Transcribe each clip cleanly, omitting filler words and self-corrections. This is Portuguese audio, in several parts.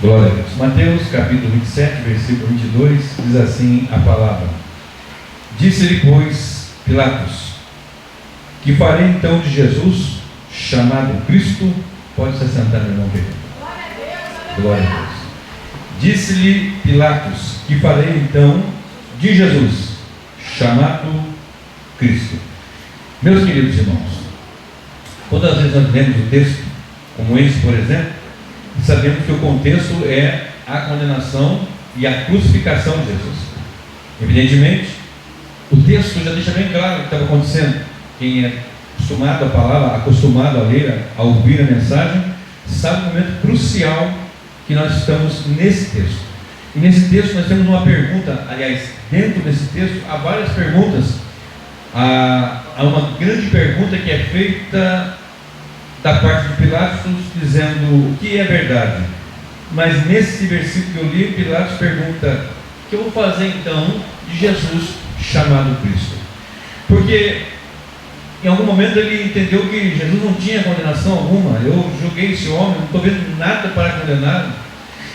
Glória a Deus. Mateus capítulo 27, versículo 22, diz assim a palavra: Disse-lhe, pois, Pilatos: Que farei então de Jesus, chamado Cristo? Pode se assentar, meu irmão querido. Glória a Deus. Disse-lhe Pilatos: Que farei então de Jesus, chamado Cristo? Meus queridos irmãos, quando às vezes nós lemos o texto, como esse, por exemplo, sabemos que o contexto é a condenação e a crucificação de Jesus. Evidentemente, o texto já deixa bem claro o que estava acontecendo. Quem é acostumado à palavra, acostumado a ler, a ouvir a mensagem, sabe o momento crucial que nós estamos nesse texto. E nesse texto nós temos uma pergunta, aliás, dentro desse texto há várias perguntas. Há uma grande pergunta que é feita da parte de Pilatos, dizendo o que é verdade. Mas nesse versículo que eu li, Pilatos pergunta: o que eu vou fazer então de Jesus chamado Cristo? Porque em algum momento ele entendeu que Jesus não tinha condenação alguma. Eu julguei esse homem, não estou vendo nada para condená-lo.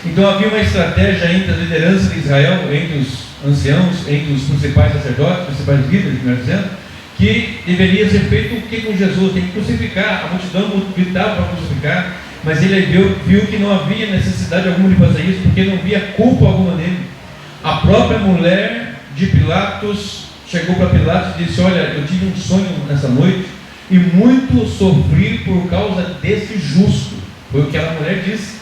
Então havia uma estratégia entre a liderança de Israel, entre os anciãos, entre os principais sacerdotes, principais líderes, melhor dizendo, que deveria ser feito o que com Jesus? Tem que crucificar. A multidão gritava para crucificar, mas ele viu que não havia necessidade alguma de fazer isso, porque não havia culpa alguma nele. A própria mulher de Pilatos chegou para Pilatos e disse: olha, eu tive um sonho nessa noite e muito sofri por causa desse justo. Foi o que aquela mulher disse.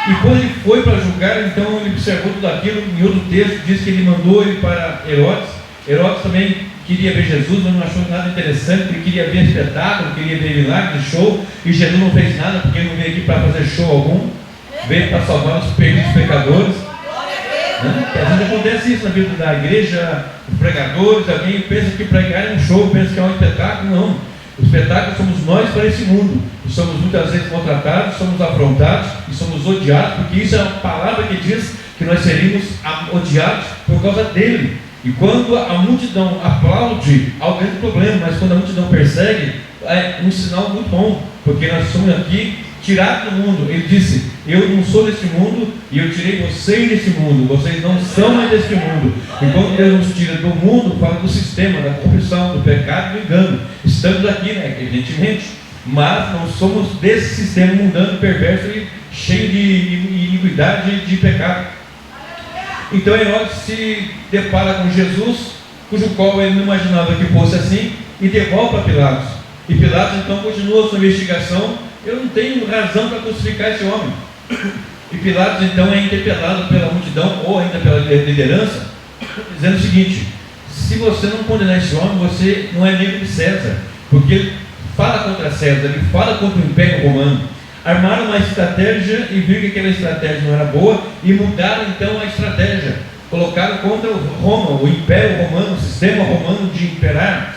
E quando ele foi para julgar, então ele observou tudo aquilo. Em outro texto diz que ele mandou ele para Herodes. Herodes também queria ver Jesus, mas não achou nada interessante, ele queria ver espetáculo, queria ver milagre, show, e Jesus não fez nada, porque ele não veio aqui para fazer show algum, veio para salvar os perdidos pecadores. Às vezes acontece isso na vida da igreja, os pregadores, alguém pensa que pregar é um show, pensa que é um espetáculo. Não, o espetáculo somos nós para esse mundo, e somos muitas vezes maltratados, somos afrontados e somos odiados, porque isso é uma palavra que diz que nós seríamos odiados por causa dele. E quando a multidão aplaude, há um grande problema, mas quando a multidão persegue, é um sinal muito bom, porque nós somos aqui tirados do mundo. Ele disse: eu não sou deste mundo e eu tirei vocês deste mundo, vocês não são mais deste mundo. E quando Deus nos tira do mundo, fala do sistema, da corrupção, do pecado e do engano. Estamos aqui, evidentemente, mas não somos desse sistema mundano, perverso e cheio de iniquidade e de pecado. Então Herodes se depara com Jesus, cujo qual ele não imaginava que fosse assim, e devolve para Pilatos. E Pilatos então continua a sua investigação. Eu não tenho razão para crucificar esse homem. E Pilatos então é interpelado pela multidão, ou ainda pela liderança, dizendo o seguinte: se você não condenar esse homem, você não é amigo de César, porque ele fala contra César, ele fala contra o Império Romano. Armaram uma estratégia e viram que aquela estratégia não era boa e mudaram então a estratégia. Colocaram contra Roma, o Império Romano, o sistema romano de imperar.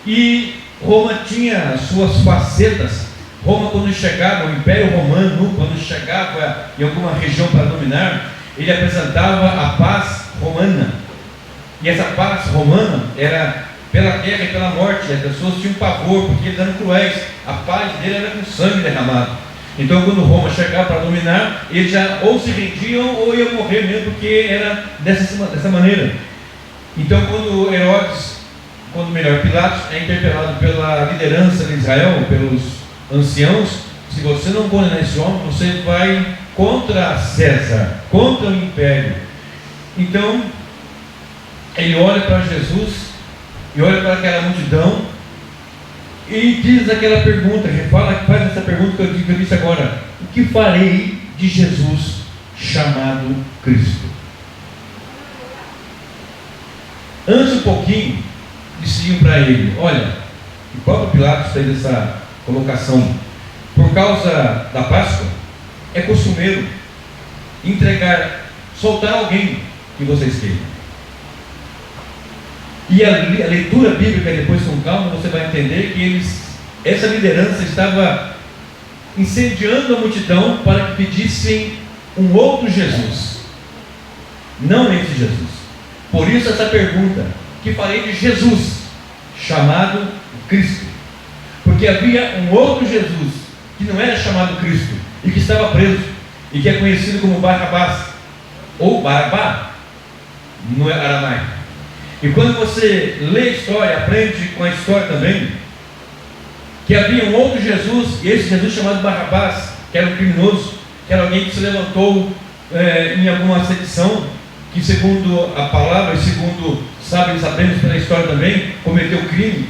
E Roma tinha suas facetas. Roma, quando chegava, o Império Romano, quando chegava em alguma região para dominar, ele apresentava a paz romana. E essa paz romana era pela guerra e pela morte. As pessoas tinham pavor, porque eles eram cruéis. A paz dele era com sangue derramado. Então, quando Roma chegava para dominar, eles já ou se rendiam ou iam morrer mesmo, porque era dessa maneira. Então, quando Pilatos é interpelado pela liderança de Israel, pelos anciãos: se você não condenar esse homem, você vai contra César, contra o império. Então, ele olha para Jesus e olha para aquela multidão e diz aquela pergunta, faz essa pergunta que eu disse agora: o que farei de Jesus chamado Cristo? Antes um pouquinho, diziam para ele: olha, o próprio Pilatos fez essa colocação, por causa da Páscoa, é costumeiro soltar alguém que vocês queiram. E a leitura bíblica, depois com calma, você vai entender que essa liderança estava incendiando a multidão para que pedissem um outro Jesus, não esse Jesus. Por isso essa pergunta: que farei de Jesus chamado Cristo? Porque havia um outro Jesus que não era chamado Cristo e que estava preso. e que é conhecido como Barrabás, ou Barabá, no aramaico. E quando você lê a história, aprende com a história também, que havia um outro Jesus, e esse Jesus chamado Barrabás, que era um criminoso, que era alguém que se levantou em alguma sedição, que segundo a palavra, e segundo sabemos pela história também, cometeu crime.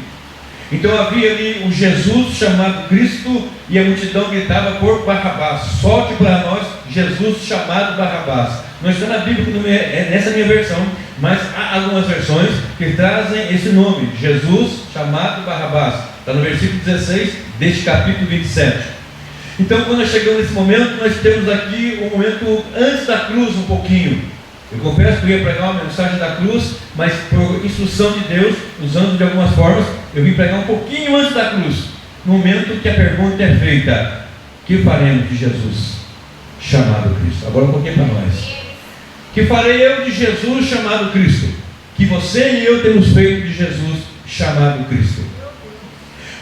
Então havia ali um Jesus chamado Cristo, e a multidão gritava por Barrabás. Solte para nós Jesus chamado Barrabás. Não está na Bíblia, nessa minha versão, mas há algumas versões que trazem esse nome, Jesus chamado Barrabás. Está no versículo 16 deste capítulo 27. Então, quando nós chegamos nesse momento, nós temos aqui um momento antes da cruz um pouquinho. Eu confesso que eu ia pregar uma mensagem da cruz, mas por instrução de Deus, usando de algumas formas, eu vim pregar um pouquinho antes da cruz, no momento que a pergunta é feita: que faremos de Jesus chamado Cristo? Agora um pouquinho para nós. Que farei eu de Jesus chamado Cristo? Que você e eu temos feito de Jesus chamado Cristo?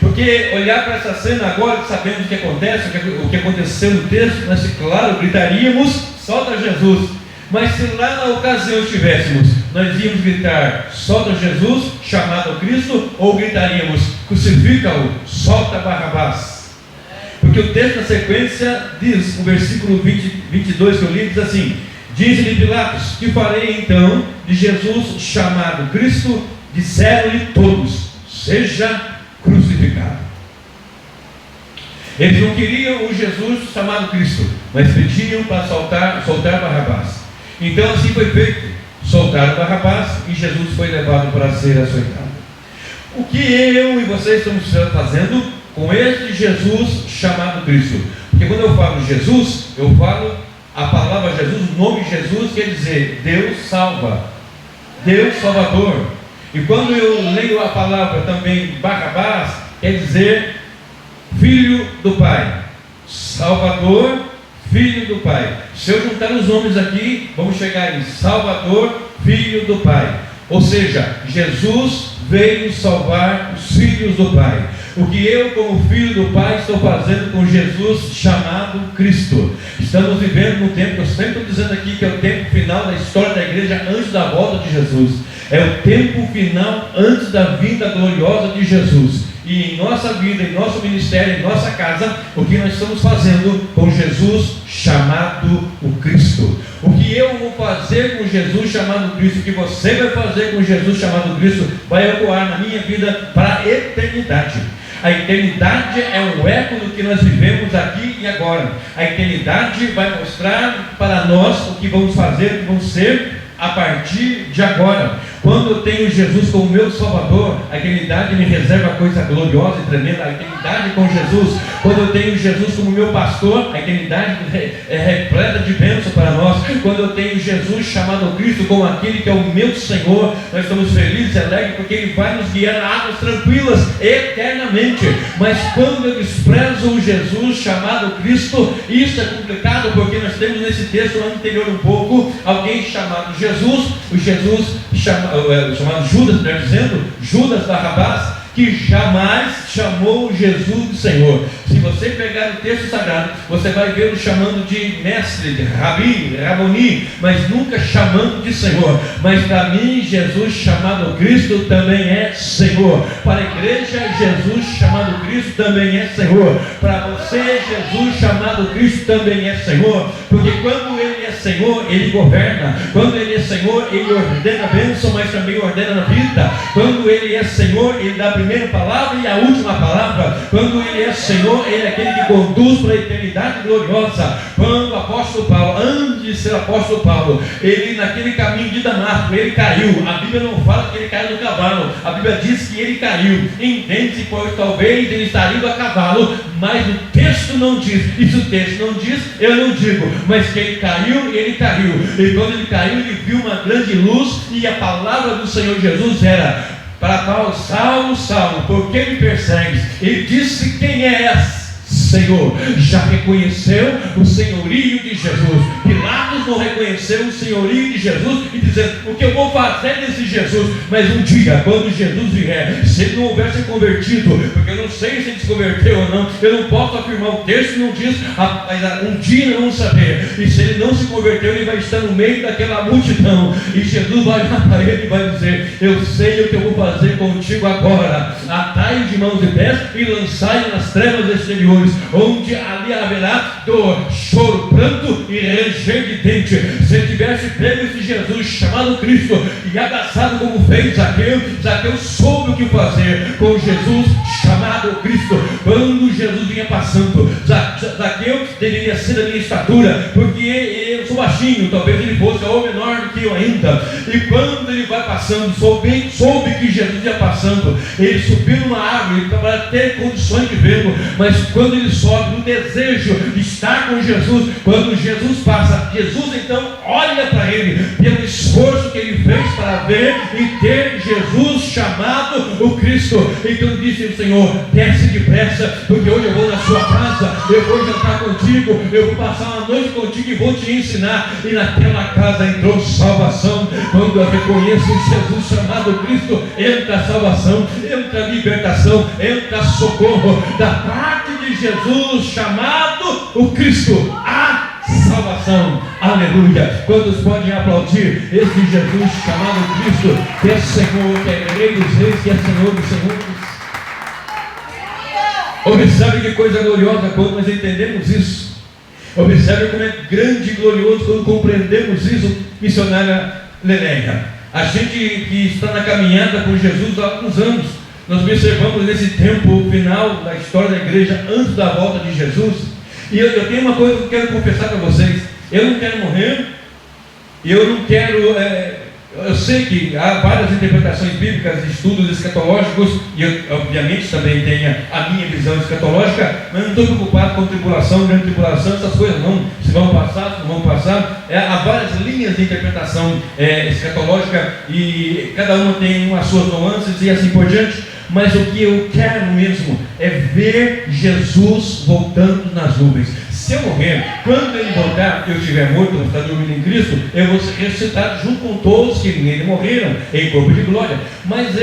Porque olhar para essa cena agora, que sabemos o que acontece, o que aconteceu no texto, nós, claro, gritaríamos: solta Jesus. Mas se lá na ocasião estivéssemos, nós íamos gritar: solta Jesus chamado Cristo, ou gritaríamos: crucifica-o, solta Barrabás? Porque o texto na sequência diz, o versículo 22 que eu li, diz assim: diz-lhe Pilatos: que farei então de Jesus chamado Cristo? Disseram-lhe todos: seja crucificado. Eles não queriam o Jesus chamado Cristo, mas pediam para soltar Barrabás. Então assim foi feito: soltaram Barrabás e Jesus foi levado para ser açoitado. O que eu e vocês estamos fazendo com este Jesus chamado Cristo? Porque quando eu falo Jesus, eu falo a palavra Jesus, o nome Jesus quer dizer Deus salva, Deus Salvador. E quando eu leio a palavra também Barrabás, quer dizer Filho do Pai, Salvador, Filho do Pai. Se eu juntar os nomes aqui, vamos chegar em Salvador, Filho do Pai. Ou seja, Jesus veio salvar os filhos do Pai. O que eu, como filho do Pai, estou fazendo com Jesus chamado Cristo? Estamos vivendo num tempo, eu sempre estou dizendo aqui, que é o tempo final da história da igreja antes da volta de Jesus. É o tempo final antes da vinda gloriosa de Jesus. E em nossa vida, em nosso ministério, em nossa casa, o que nós estamos fazendo com Jesus chamado o Cristo? O que eu vou fazer com Jesus chamado Cristo, o que você vai fazer com Jesus chamado Cristo, vai ecoar na minha vida para a eternidade. A eternidade é um eco do que nós vivemos aqui e agora. A eternidade vai mostrar para nós o que vamos fazer, o que vamos ser a partir de agora. Quando eu tenho Jesus como meu Salvador, a eternidade me reserva coisa gloriosa e tremenda. A eternidade com Jesus, quando eu tenho Jesus como meu pastor, a eternidade é repleta de bênção para nós. Quando eu tenho Jesus chamado Cristo como aquele que é o meu Senhor, nós estamos felizes e alegres, porque Ele vai nos guiar a águas tranquilas eternamente. Mas quando eu desprezo o Jesus chamado Cristo, isso é complicado, porque nós temos nesse texto anterior um pouco alguém chamado Jesus, o Jesus chamado Judas, melhor dizendo, Judas Barrabás, que jamais chamou Jesus de Senhor. Se você pegar o texto sagrado, você vai ver o chamando de mestre, de rabi, raboni, mas nunca chamando de Senhor. Mas para mim, Jesus chamado Cristo também é Senhor. Para a igreja, Jesus chamado Cristo também é Senhor. Para você, Jesus chamado Cristo também é Senhor. Porque quando Ele é Senhor, Ele governa. Quando Ele é Senhor, Ele ordena a bênção, mas também ordena a vida. Quando Ele é Senhor, Ele dá a primeira palavra e a última palavra. Quando Ele é Senhor, Ele é aquele que conduz para a eternidade gloriosa. Quando o apóstolo Paulo, antes de ser apóstolo Paulo, ele naquele caminho de Damasco, ele caiu. A Bíblia não fala que ele caiu do cavalo, a Bíblia diz que ele caiu. Entende-se, pois talvez ele estaria indo a cavalo, mas o texto não diz. E se o texto não diz, eu não digo. Mas que ele caiu, ele caiu. E quando ele caiu, ele viu uma grande luz, e a palavra do Senhor Jesus era para Paulo: Saulo, Saulo, por que me persegues? Ele disse: quem és? Senhor. Já reconheceu o senhorio de Jesus. Pilatos não reconheceu o senhorio de Jesus e dizendo: o que eu vou fazer desse Jesus? Mas um dia, quando Jesus vier, se ele não houver se convertido, porque eu não sei se ele se converteu ou não, eu não posso afirmar, o texto não diz, mas um dia nós vamos saber. E se ele não se converteu, ele vai estar no meio daquela multidão, e Jesus vai olhar para ele e vai dizer: eu sei o que eu vou fazer contigo agora. Atai-o de mãos e pés e lançai-o nas trevas exteriores, onde ali haverá dor, choro, pranto e ranger de dente. Se ele tivesse pego esse Jesus chamado Cristo e abraçado como fez Zaqueu, Zaqueu soube o que fazer com Jesus chamado Cristo. Quando Jesus vinha passando, Zaqueu deveria ser da minha estatura, porque eu sou baixinho, talvez ele fosse ou menor do que eu ainda. E quando ele vai passando, soube que Jesus ia passando, ele subiu numa árvore para ter condições de vê-lo. Mas quando ele sobe, no desejo de estar com Jesus, quando Jesus passa, Jesus então olha para ele pelo esforço que ele fez para ver e ter Jesus chamado o Cristo. Então disse o Senhor: desce depressa, porque hoje eu vou na sua casa, eu vou jantar contigo, eu vou passar uma noite contigo e vou te ensinar. E naquela casa entrou salvação. Quando eu reconheço Jesus chamado Cristo, entra a salvação, entra a libertação, entra socorro da parte de Jesus chamado o Cristo. A salvação, aleluia. Quantos podem aplaudir esse Jesus chamado Cristo, que é Senhor, que é Rei dos Reis, que é Senhor dos Senhores? Observe que coisa gloriosa quando nós entendemos isso. Observe como é grande e glorioso quando compreendemos isso, missionária Leleia. A gente que está na caminhada com Jesus há alguns anos, nós observamos nesse tempo final da história da igreja, antes da volta de Jesus. E eu tenho uma coisa que eu quero confessar para vocês: eu não quero morrer, eu não quero. Eu sei que há várias interpretações bíblicas, estudos escatológicos, e eu, obviamente, também tenho a minha visão escatológica, mas não estou preocupado com tribulação, grande tribulação, essas coisas não, se vão passar, se não vão passar. Há várias linhas de interpretação escatológica, e cada uma tem as suas nuances e assim por diante. Mas o que eu quero mesmo é ver Jesus voltando nas nuvens. Se eu morrer, quando ele voltar, eu estiver morto, eu estar dormindo em Cristo, eu vou ser ressuscitado junto com todos que nele morreram, em corpo de glória. Mas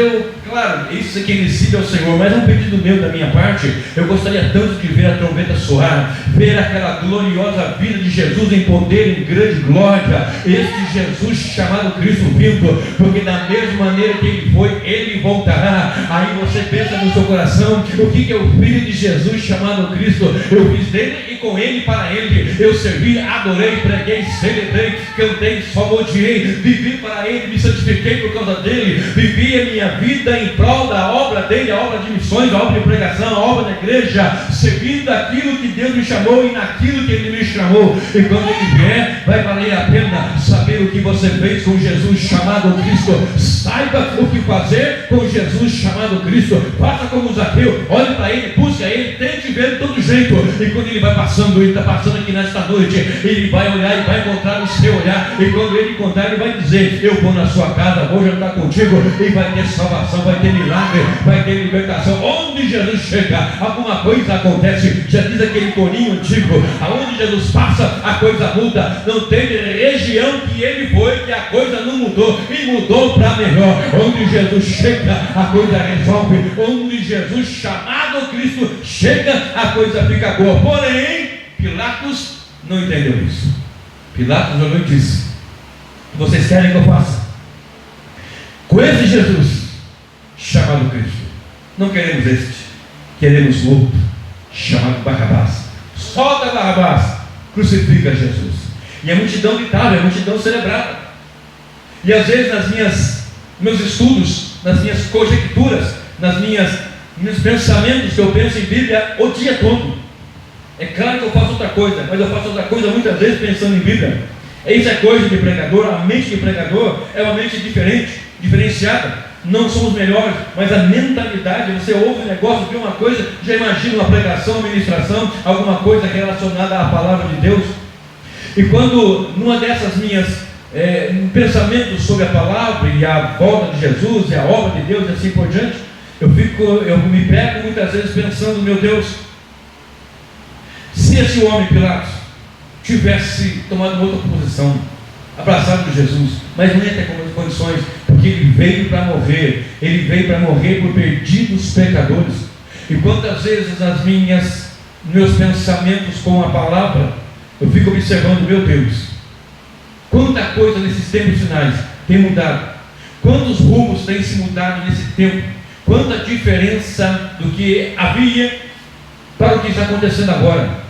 claro, isso aqui decide ao Senhor, mas é um pedido meu da minha parte. Eu gostaria tanto de ver a trombeta soar, ver aquela gloriosa vida de Jesus em poder, em grande glória, este Jesus chamado Cristo vindo, porque da mesma maneira que ele foi, ele voltará. Aí você pensa no seu coração: o que eu fiz de Jesus chamado Cristo? Eu fiz dele e com ele, para ele, eu servi, adorei, preguei, celebrei, cantei, salmodiei, vivi para ele, me santifiquei por causa dele, vivi a minha vida em prol da obra dele, a obra de missões, a obra de pregação, a obra da igreja, servindo aquilo que Deus me chamou e naquilo que ele me chamou. E quando ele vier, vai valer a pena saber o que você fez com Jesus chamado Cristo. Saiba o que fazer com Jesus chamado Cristo. Faça como Zaqueu, olhe para ele, busque a ele, tente ver de todo jeito. E quando ele vai passando, ele está passando aqui nesta noite, ele vai olhar e vai encontrar o seu olhar. E quando ele encontrar, ele vai dizer: eu vou na sua casa, vou jantar contigo. E vai ter salvação, vai ter milagre, vai ter libertação. Onde Jesus chega, alguma coisa acontece. Já diz aquele corinho antigo: aonde Jesus passa, a coisa muda. Não teve região que ele foi que a coisa não mudou, e mudou para melhor. Onde Jesus chega, a coisa resolve. Onde Jesus chamado Cristo chega, a coisa fica boa. Porém, Pilatos não entendeu isso. Pilatos olhou e disse: vocês querem que eu faça com esse Jesus chamado Cristo? Não queremos este, queremos outro chamado Barrabás. Solta Barrabás, crucifica Jesus. E a multidão gritava, a multidão celebrava. E às vezes meus estudos, nas minhas conjecturas, meus pensamentos que eu penso em Bíblia o dia todo, é claro que eu faço outra coisa, mas eu faço outra coisa muitas vezes pensando em Bíblia. Isso é coisa de pregador. A mente de pregador é uma mente diferente, diferenciada. Não somos melhores, mas a mentalidade, você ouve um negócio, vê uma coisa, já imagina uma pregação, uma ministração, alguma coisa relacionada à palavra de Deus. E quando numa dessas minhas pensamentos sobre a palavra e a volta de Jesus e a obra de Deus e assim por diante, eu me pego muitas vezes pensando: meu Deus, Se esse homem, Pilatos, tivesse tomado outra posição, abraçado Jesus, mas não ia ter condições, porque ele veio para morrer por perdidos pecadores. E quantas vezes meus pensamentos com a palavra, eu fico observando, meu Deus, quanta coisa nesses tempos finais tem mudado, quantos rumos têm se mudado nesse tempo, quanta diferença do que havia para o que está acontecendo agora.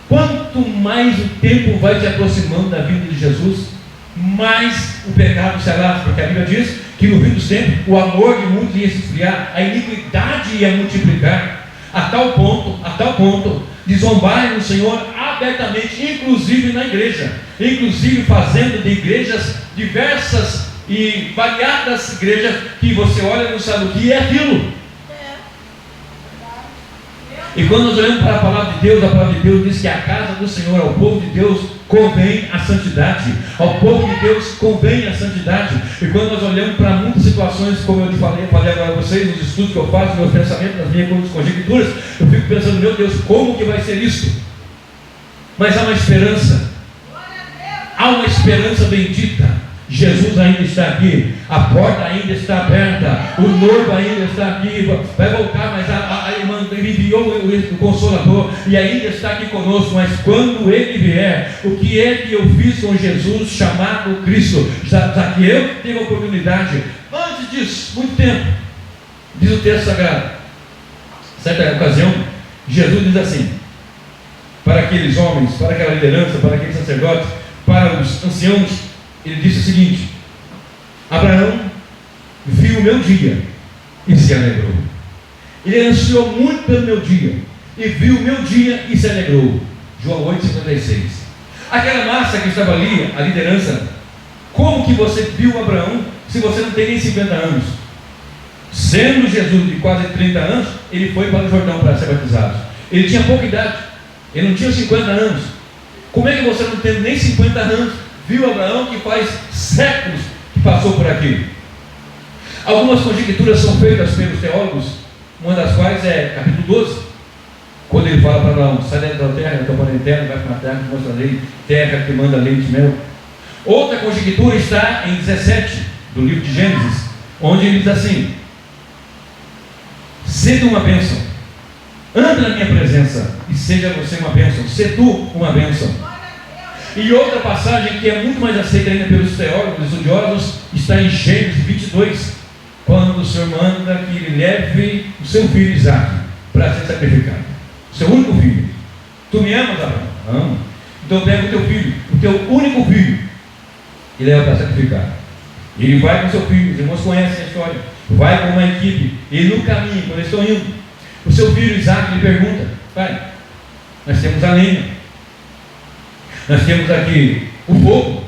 Quanto mais o tempo vai se aproximando da vinda de Jesus, mais o pecado se alastra, porque a Bíblia diz que no fim dos tempos o amor de muitos ia se esfriar, a iniquidade ia multiplicar, a tal ponto de zombarem no Senhor abertamente, inclusive na igreja, inclusive fazendo de igrejas diversas e variadas igrejas, que você olha e não sabe o que é aquilo. E quando nós olhamos para a palavra de Deus, a palavra de Deus diz que a casa do Senhor, ao povo de Deus, convém a santidade. Ao povo de Deus convém a santidade. E quando nós olhamos para muitas situações, como eu te falei agora para vocês, nos estudos que eu faço, meus pensamentos, nas minhas conjecturas, eu fico pensando, meu Deus, como que vai ser isso? Mas há uma esperança. Há uma esperança bendita. Jesus ainda está aqui, a porta ainda está aberta, o noivo ainda está aqui, vai voltar, mas ele enviou o Consolador e ainda está aqui conosco. Mas quando ele vier, o que é que eu fiz com Jesus chamado Cristo? Zaqueu teve a oportunidade, antes disso, muito tempo, diz o texto sagrado, certa ocasião, Jesus diz assim, para aqueles homens, para aquela liderança, para aqueles sacerdotes, para os anciãos, ele disse o seguinte: Abraão viu o meu dia e se alegrou. Ele ansiou muito pelo meu dia e viu o meu dia e se alegrou. João 8,56. Aquela massa que estava ali, a liderança, como que você viu Abraão se você não tem nem 50 anos? Sendo Jesus de quase 30 anos, ele foi para o Jordão para ser batizado. Ele tinha pouca idade, ele não tinha 50 anos. Como é que você não tem nem 50 anos viu Abraão, que faz séculos que passou por aqui? Algumas conjecturas são feitas pelos teólogos, uma das quais é capítulo 12, quando ele fala para Abraão: sai da terra, da tua parentela, vai para uma terra que mostrarei, terra que manda leite e mel. Outra conjectura está em 17 do livro de Gênesis, onde ele diz assim: sede uma bênção, anda na minha presença e seja você uma bênção, se tu uma bênção. E outra passagem que é muito mais aceita ainda pelos teólogos, estudiosos, está em Gênesis 22, quando o Senhor manda que ele leve o seu filho Isaque para ser sacrificado, seu único filho. Tu me amas, Abraão? Amo. Então pega o teu filho, o teu único filho, e leva para sacrificar. Ele vai com seu filho, os irmãos conhecem a história, vai com uma equipe, e no caminho, quando eles estão indo, o seu filho Isaque lhe pergunta: pai, nós temos a lenha, nós temos aqui o fogo,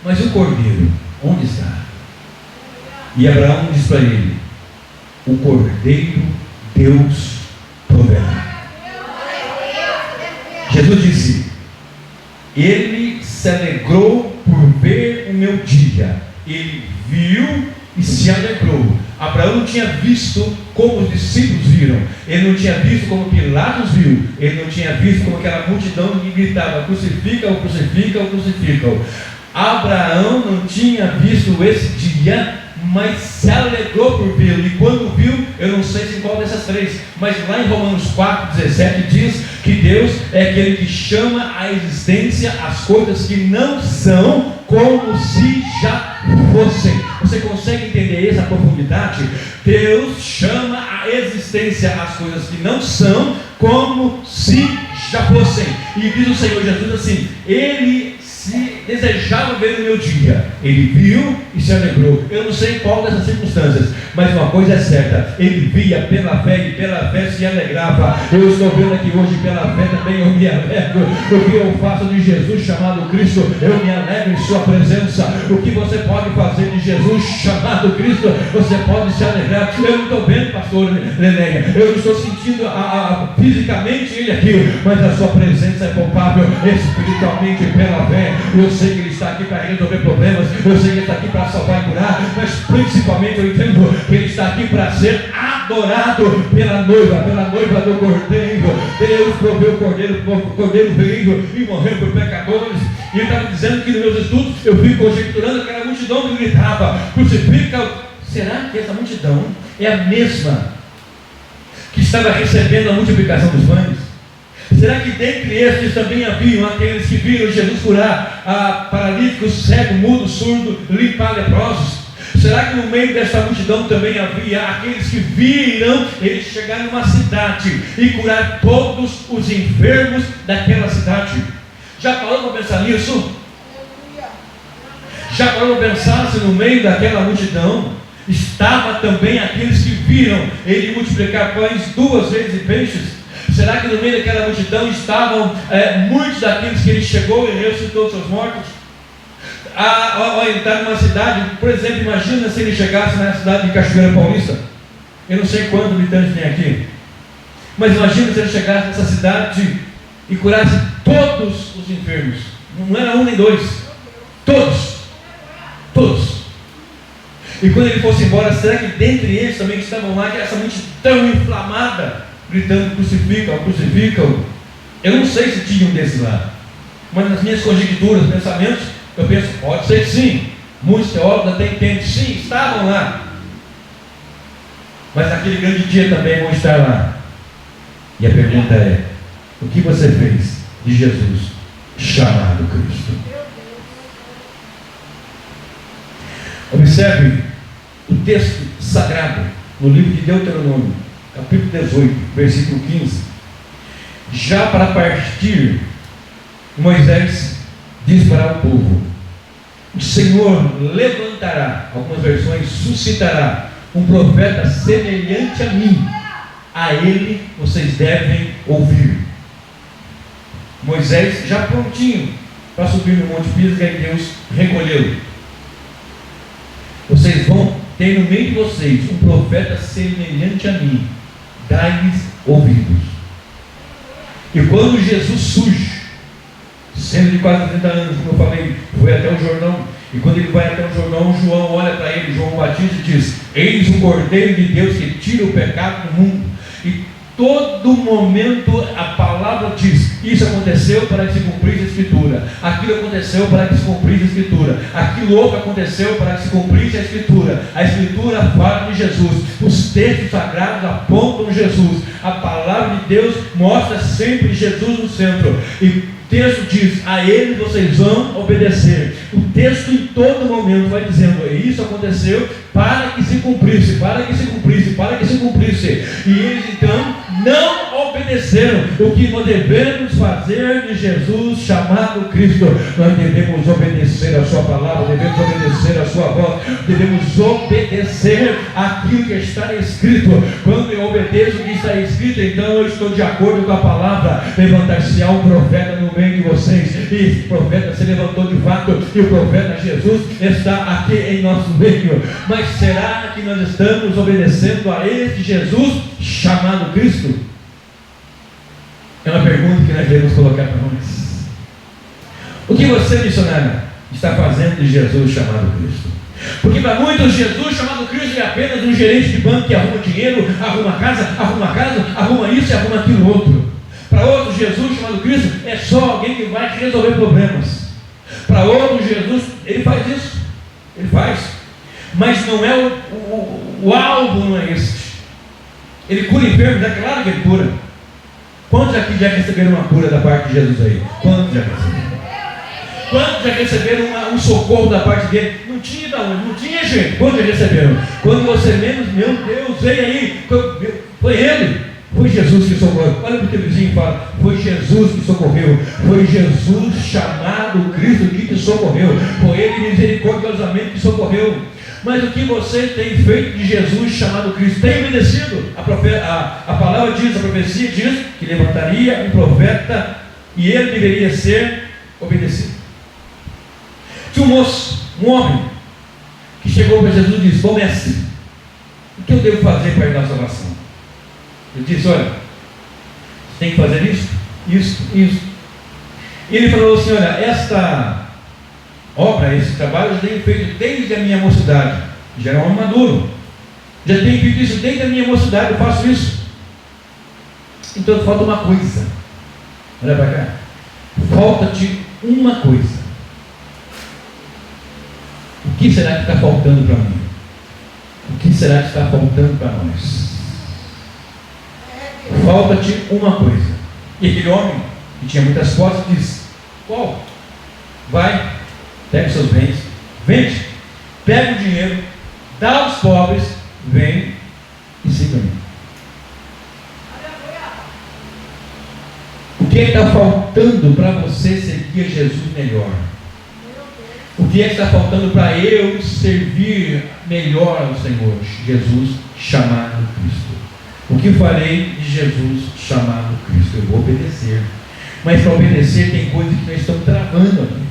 mas o cordeiro, onde está? E Abraão diz para ele: o cordeiro Deus proverá. Jesus disse: ele se alegrou por ver o meu dia. Ele viu e se alegrou. Abraão não tinha visto como os discípulos viram, ele não tinha visto como Pilatos viu, ele não tinha visto como aquela multidão que gritava: crucifica-o, crucifica-o, crucifica-o. Abraão não tinha visto esse dia, mas se alegrou por vê-lo. E quando viu, eu não sei se qual dessas três, mas lá em Romanos 4,17 diz que Deus é aquele que chama à existência as coisas que não são, como se já fossem. Você consegue entender essa profundidade? Deus chama à existência as coisas que não são, como se já fossem. E diz o Senhor Jesus assim: ele se desejava ver o meu dia, ele viu e se alegrou. Eu não sei qual dessas circunstâncias, mas uma coisa é certa: ele via pela fé e pela fé se alegrava. Eu estou vendo aqui hoje, pela fé também eu me alegro. O que eu faço de Jesus chamado Cristo, eu me alegro em sua presença. O que você pode fazer de Jesus chamado Cristo, você pode se alegrar. Eu não estou vendo, pastor Lenéia, eu não estou sentindo fisicamente ele aqui, mas a sua presença é palpável espiritualmente pela fé. Eu sei que Ele está aqui para resolver problemas, eu sei que Ele está aqui para salvar e curar, mas principalmente eu entendo que Ele está aqui para ser adorado pela noiva do Cordeiro. Deus proveu o Cordeiro veio e morreu por pecadores. E Ele estava dizendo que nos meus estudos eu fui conjecturando aquela multidão que gritava: crucifica. Será que essa multidão é a mesma que estava recebendo a multiplicação dos pães? Será que dentre estes também haviam aqueles que viram Jesus curar paralíticos, cego, mudo, surdo, limpar leprosos? Será que no meio desta multidão também havia aqueles que viram ele chegar numa cidade e curar todos os enfermos daquela cidade? Já parou para pensar nisso? Já parou para pensar se no meio daquela multidão estava também aqueles que viram ele multiplicar pães 2 vezes e peixes? Será que no meio daquela multidão estavam muitos daqueles que ele chegou e ressuscitou os seus mortos? Ao entrar numa cidade, por exemplo, imagina se ele chegasse na cidade de Cachoeira Paulista. Eu não sei quantos habitantes tem aqui, mas imagina se ele chegasse nessa cidade e curasse todos os enfermos. Não era um nem dois, todos. E quando ele fosse embora, será que dentre eles também estavam lá, essa multidão inflamada, gritando: crucificam, crucificam? Eu não sei se tinha um desses lá, mas nas minhas conjecturas, pensamentos, eu penso, pode ser que sim. Muitos teólogos até entendem, sim, estavam lá, mas naquele grande dia também vão estar lá. E a pergunta é: o que você fez de Jesus chamado Cristo? Observe o texto sagrado no livro de Deuteronômio, capítulo 18, versículo 15. Já para partir, Moisés diz para o povo: o Senhor levantará, algumas versões, suscitará um profeta semelhante a mim, a ele vocês devem ouvir. Moisés já prontinho para subir no Monte Pisga, e Deus recolheu. Vocês vão ter no meio de vocês um profeta semelhante a mim, dai-lhes ouvidos. E quando Jesus surge, sendo de quase 30 anos, como eu falei, foi até o Jordão, e quando ele vai até o Jordão, João olha para ele, João Batista, e diz: eis o Cordeiro de Deus que tira o pecado do mundo. E todo momento a palavra diz: isso aconteceu para que se cumprisse a Escritura, aquilo aconteceu para que se cumprisse a Escritura, aquilo outro aconteceu para que se cumprisse a Escritura. A Escritura fala de Jesus, os textos sagrados apontam Jesus, a palavra de Deus mostra sempre Jesus no centro. E o texto diz: a ele vocês vão obedecer. O texto em todo momento vai dizendo: isso aconteceu para que se cumprisse, para que se cumprisse, para que se cumprisse. E eles então não obedeceram. O que nós devemos fazer de Jesus chamado Cristo? Nós devemos obedecer a sua palavra, devemos obedecer a sua voz, devemos obedecer aquilo que está escrito. Quando eu obedeço o que está escrito, então eu estou de acordo com a palavra. Levantar-se-á um profeta no meio de vocês, e esse profeta se levantou de fato, e o profeta Jesus está aqui em nosso meio. Mas será que nós estamos obedecendo a esse Jesus chamado Cristo? É uma pergunta que nós devemos colocar para nós. O que você, missionário, está fazendo de Jesus chamado Cristo? Porque para muitos, Jesus chamado Cristo é apenas um gerente de banco que arruma dinheiro, arruma casa, arruma isso e arruma aquilo outro. Para outros, Jesus chamado Cristo é só alguém que vai resolver problemas. Para outros, Jesus, ele faz isso, ele faz, mas não é o alvo, não é esse. Ele cura enfermos, é claro que ele cura. Quantos aqui já receberam uma cura da parte de Jesus aí? Quantos já receberam? Quantos já receberam um socorro da parte dele? Não tinha da onde, não tinha gente. Quantos já receberam? Quando você menos, meu Deus, veio aí, foi ele. Foi Jesus que socorreu. Olha para o teu vizinho e fala: foi Jesus que socorreu. Foi Jesus chamado Cristo que te socorreu. Foi ele misericordiosamente que socorreu. Mas o que você tem feito de Jesus chamado Cristo? Tem obedecido? A palavra diz, a profecia diz que levantaria um profeta e ele deveria ser obedecido. Tinha um moço, um homem, que chegou para Jesus e disse: bom mestre, o que eu devo fazer para herdar a salvação? Ele disse: olha, você tem que fazer isso, isso, isso. E ele falou assim: olha, esta obra, esse trabalho eu tenho feito desde a minha mocidade. Já era um homem maduro. Já tenho feito isso desde a minha mocidade, eu faço isso. Então falta uma coisa. Olha para cá. Falta-te uma coisa. O que será que está faltando para mim? O que será que está faltando para nós? Falta-te uma coisa. E aquele homem, que tinha muitas posses, disse: qual? Vai, pega os seus bens, vende, pega o dinheiro, dá aos pobres, vem e siga-me. O que é que está faltando para você seguir Jesus melhor? O que é que está faltando para eu servir melhor ao Senhor? Jesus chamado Cristo. O que farei de Jesus chamado Cristo? Eu vou obedecer. Mas para obedecer tem coisas que nós estamos travando aqui.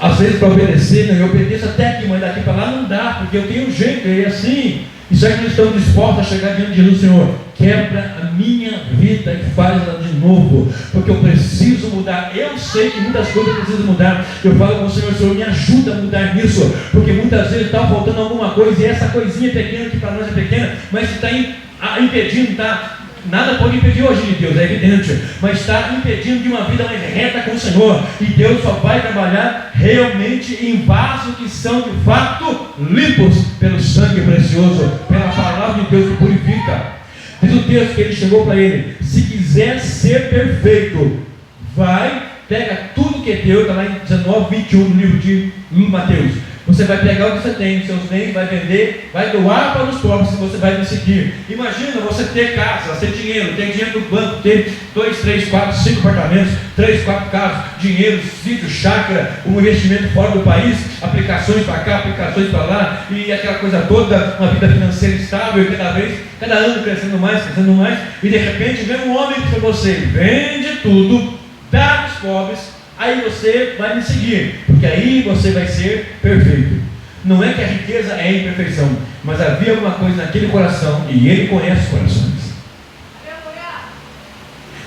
Às vezes para obedecer, eu obedeço até aqui, mas daqui para lá não dá, porque eu tenho um jeito, é assim. Isso é que nós estamos dispostos a chegar diante de Jesus. Senhor, quebra a minha vida e faz ela de novo, porque eu preciso mudar. Eu sei que muitas coisas precisam mudar. Eu falo com o Senhor: Senhor, me ajuda a mudar nisso, porque muitas vezes está faltando alguma coisa, e essa coisinha pequena que para nós é pequena, mas está impedindo, está. Nada pode impedir hoje de Deus, é evidente, mas está impedindo de uma vida mais reta com o Senhor. E Deus só vai trabalhar realmente em vasos que são de fato limpos pelo sangue precioso, pela palavra de Deus que purifica. Diz o texto que ele chegou para ele: se quiser ser perfeito, vai, pega tudo que é teu. Está lá em 19, 21 no livro de Mateus. Você vai pegar o que você tem, seus bens, vai vender, vai doar para os pobres, se você vai me seguir. Imagina você ter casa, ter dinheiro, ter dinheiro no banco, ter 2, 3, 4, 5 apartamentos, 3, 4 carros, dinheiro, sítio, chácara, um investimento fora do país, aplicações para cá, aplicações para lá, e aquela coisa toda, uma vida financeira estável, cada ano crescendo mais, e de repente vem um homem para você: vende tudo, dá aos pobres, aí você vai me seguir, porque aí você vai ser perfeito. Não é que a riqueza é a imperfeição, mas havia alguma coisa naquele coração, e Ele conhece os corações.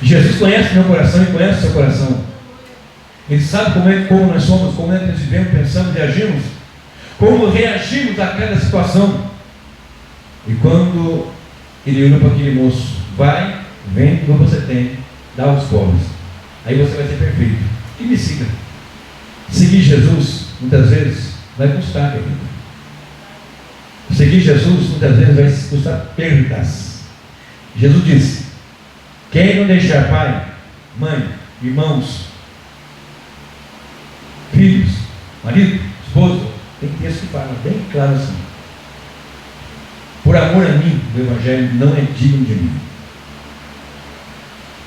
Jesus conhece meu coração e conhece o seu coração. Ele sabe como nós somos, como é que nós vivemos, pensamos e agimos, como reagimos a cada situação. E quando Ele olhou para aquele moço: vai, vende o que você tem, dá aos pobres, aí você vai ser perfeito. E me siga. Seguir Jesus muitas vezes vai custar, querido. Seguir Jesus muitas vezes vai custar perdas. Jesus disse: quem não deixar pai, mãe, irmãos, filhos, marido, esposa, tem texto que fala bem claro assim: por amor a mim, o Evangelho não é digno de mim.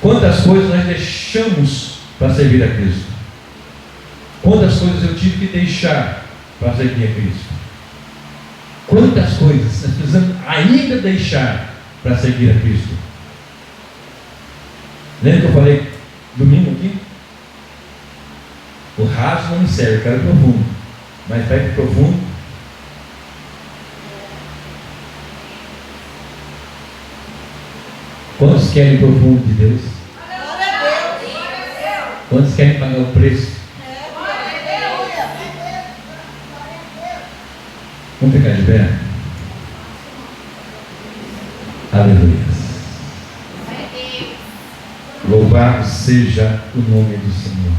Quantas coisas nós deixamos para servir a Cristo? Quantas coisas eu tive que deixar para servir a Cristo? Quantas coisas nós precisamos ainda deixar para servir a Cristo? Lembra que eu falei domingo aqui? O raso não me serve, eu quero profundo. Mas vai para o profundo. Quantos querem o profundo de Deus? Quantos querem pagar o preço? Vamos ficar de pé? Aleluia. Louvado seja o nome do Senhor.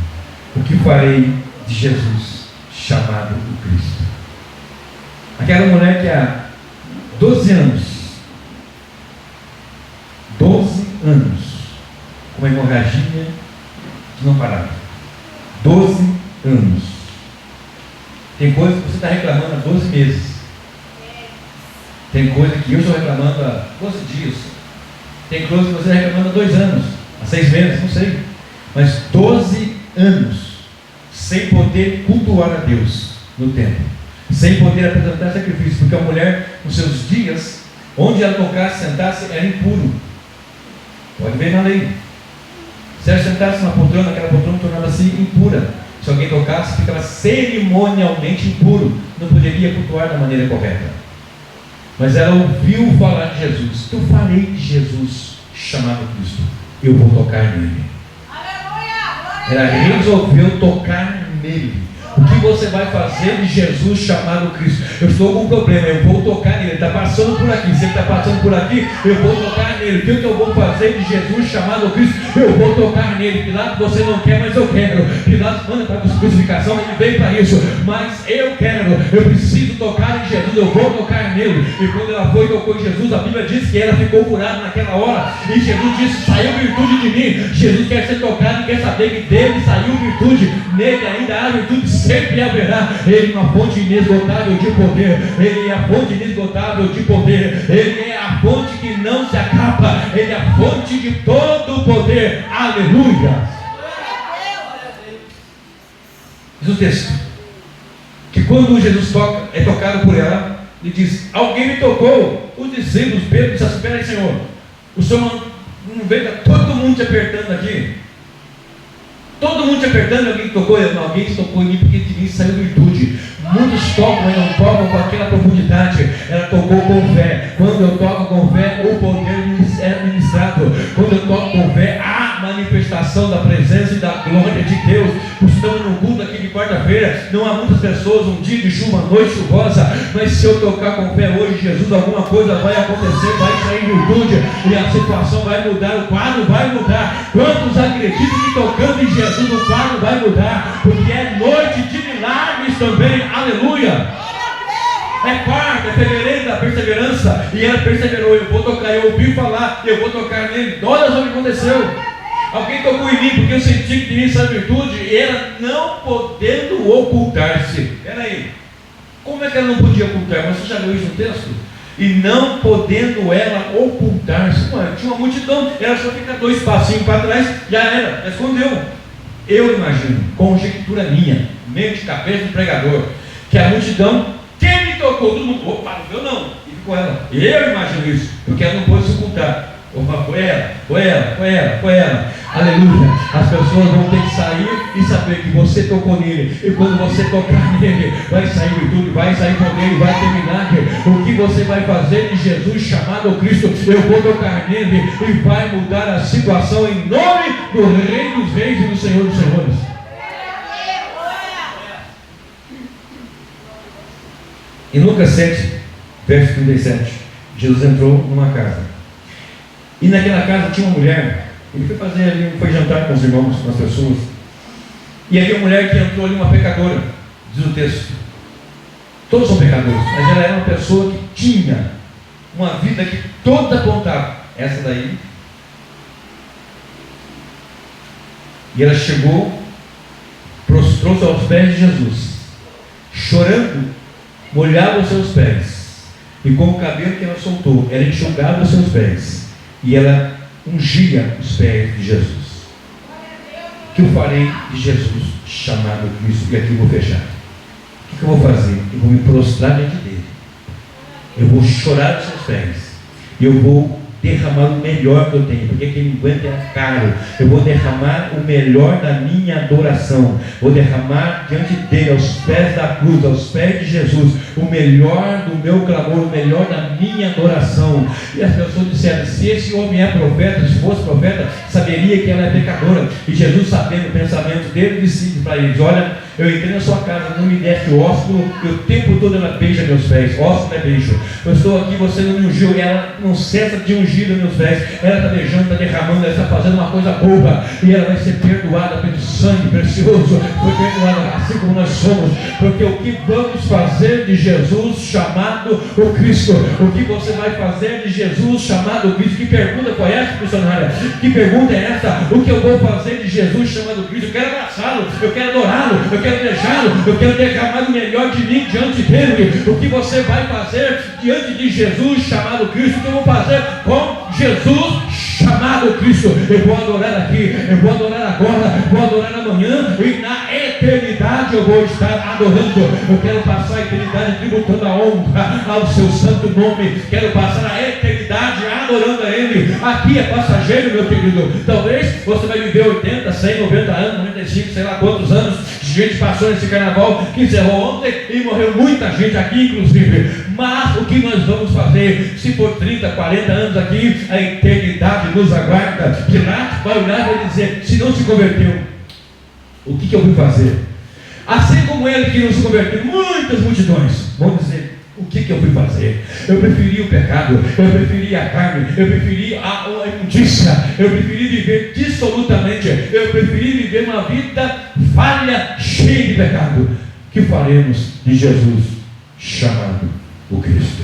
O que farei de Jesus, chamado o Cristo? Aquela mulher que há 12 anos, com uma hemorragia que não parava. 12 anos. Tem coisa que você está reclamando há 12 meses. Tem coisa que eu estou reclamando há 12 dias. Tem coisa que você está reclamando há 2 anos, há 6 meses, não sei. Mas 12 anos sem poder cultuar a Deus no templo, sem poder apresentar sacrifício, porque a mulher, nos seus dias, onde ela tocasse, sentasse, era impuro. Pode ver na lei. Se ela sentasse na poltrona, aquela poltrona tornava-se impura. Se alguém tocasse, ficava cerimonialmente impuro. Não poderia cultuar da maneira correta. Mas ela ouviu falar de Jesus. Eu falei de Jesus, chamado Cristo. Eu vou tocar nele. Ela resolveu tocar nele. O que você vai fazer de Jesus chamado Cristo? Eu estou com um problema, eu vou tocar nele. Ele está passando por aqui. Se ele está passando por aqui, eu vou tocar nele. O que eu vou fazer de Jesus chamado Cristo? Eu vou tocar nele. Pilatos, você não quer, mas eu quero. Pilatos manda para a crucificação, ele veio para isso. Mas eu quero, eu preciso tocar em Jesus. Eu vou tocar nele. E quando ela foi e tocou em Jesus, a Bíblia diz que ela ficou curada naquela hora. E Jesus disse: saiu virtude de mim. Jesus quer ser tocado e quer saber que dele saiu virtude. Nele ainda há virtude, sempre haverá. Ele é uma fonte inesgotável de poder. Ele é a fonte inesgotável de poder. Ele é a fonte que não se acaba. Ele é a fonte de todo o poder. Aleluia. Diz o texto que quando Jesus é tocado por ela, ele diz: alguém me tocou. Os discípulos, Pedro, disse: espera aí, Senhor, o Senhor não veio, todo mundo te apertando aqui. Todo mundo te apertando, alguém tocou? Não, alguém te tocou em mim, porque de mim saiu virtude. Muitos tocam e não tocam com aquela profundidade. Ela tocou com fé. Quando eu toco com fé, o poder é ministrado. Quando eu toco com fé, há manifestação da presença e da glória de Deus. Estamos no culto aqui de quarta-feira. Não há muitas pessoas, um dia de chuva, uma noite chuvosa. Mas se eu tocar com fé hoje, Jesus, alguma coisa vai acontecer, vai sair virtude e a situação vai mudar, o quadro vai mudar. Quantos acreditam que tocando em Jesus o quadro vai mudar? Porque é noite de milagres também. Aleluia. É quarta, é fevereiro da perseverança. E ela perseverou. Eu vou tocar, eu ouvi falar, eu vou tocar nele. Olha só o que aconteceu. Alguém tocou em mim, porque eu senti que tinha essa virtude. E ela não podendo ocultar-se. Peraí, como é que ela não podia ocultar? Mas você já leu isso no texto? E não podendo ela ocultar-se. Tinha uma multidão, ela só fica 2 passinhos para trás, já era, já escondeu. Eu imagino, conjectura minha, meio de cabeça do pregador, que a multidão, quem me tocou? Todo mundo, opa, eu não, e ficou ela. Eu imagino isso, porque ela não pôde se ocultar. Opa, foi ela. Aleluia. As pessoas vão ter que sair e saber que você tocou nele. E quando você tocar nele, vai sair virtude, vai sair poder e vai ter milagre. O que você vai fazer de Jesus chamado Cristo? Eu vou tocar nele e vai mudar a situação em nome do Rei dos Reis e do Senhor dos Senhores. Em Lucas 7, verso 37, Jesus entrou numa casa. E naquela casa tinha uma mulher. Ele foi fazer ali, foi jantar com os irmãos, com as pessoas. E havia uma mulher que entrou ali, uma pecadora, diz o texto. Todos são pecadores, mas ela era uma pessoa que tinha uma vida que toda apontava. Essa daí. E ela chegou, prostrou-se aos pés de Jesus, chorando, molhava os seus pés. E com o cabelo que ela soltou, ela enxugava os seus pés. E ela ungia os pés de Jesus. O que eu farei de Jesus chamado Cristo? E aqui eu vou fechar. O que eu vou fazer? Eu vou me prostrar diante dele. Eu vou chorar os seus pés. E eu vou derramar o melhor que eu tenho, porque quem me aguenta é caro. Eu vou derramar o melhor da minha adoração. Vou derramar diante dele, aos pés da cruz, aos pés de Jesus, o melhor do meu clamor, o melhor da minha adoração. E as pessoas disseram: se esse homem é profeta, se fosse profeta, saberia que ela é pecadora. E Jesus, sabendo o pensamento dele, disse para eles: olha, eu entrei na sua casa, não me deste o ósculo, e o tempo todo ela beija meus pés. Ósculo é beijo. Eu estou aqui, você não me ungiu, e ela não cessa de ungir meus pés. Ela está beijando, está derramando, ela está fazendo uma coisa boa, e ela vai ser perdoada pelo sangue precioso. Foi perdoada assim como nós somos, porque o que vamos fazer de Jesus chamado o Cristo? O que você vai fazer de Jesus chamado o Cristo? Que pergunta foi essa, missionária? Que pergunta é essa? O que eu vou fazer de Jesus chamado Cristo? Eu quero abraçá-lo, eu quero adorá-lo, eu quero beijá-lo, eu quero derramar o melhor de mim diante dele. O que você vai fazer diante de Jesus chamado Cristo? O que eu vou fazer com Jesus chamado Cristo? Eu vou adorar aqui, eu vou adorar agora, vou adorar amanhã, e na eternidade eu vou estar adorando. Eu quero passar a eternidade tributando a honra ao seu santo nome. Quero passar a eternidade adorando a Ele. Aqui é passageiro, meu querido. Talvez você vai viver 80, 100, 90 anos, 95, sei lá quantos anos. Gente passou nesse carnaval que encerrou ontem e morreu muita gente aqui, inclusive. Mas o que nós vamos fazer? Se for 30, 40 anos aqui, a eternidade nos aguarda. Pilatos vai olhar e vai dizer: se não se converteu, o que eu vou fazer? Assim como ele que nos converteu, muitas multidões vão dizer: o que eu fui fazer? Eu preferi o pecado, eu preferi a carne, eu preferi a imundícia, eu preferi viver dissolutamente, eu preferi viver uma vida falha, cheia de pecado. Que faremos de Jesus chamado o Cristo?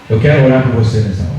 Eu quero orar por você nessa hora.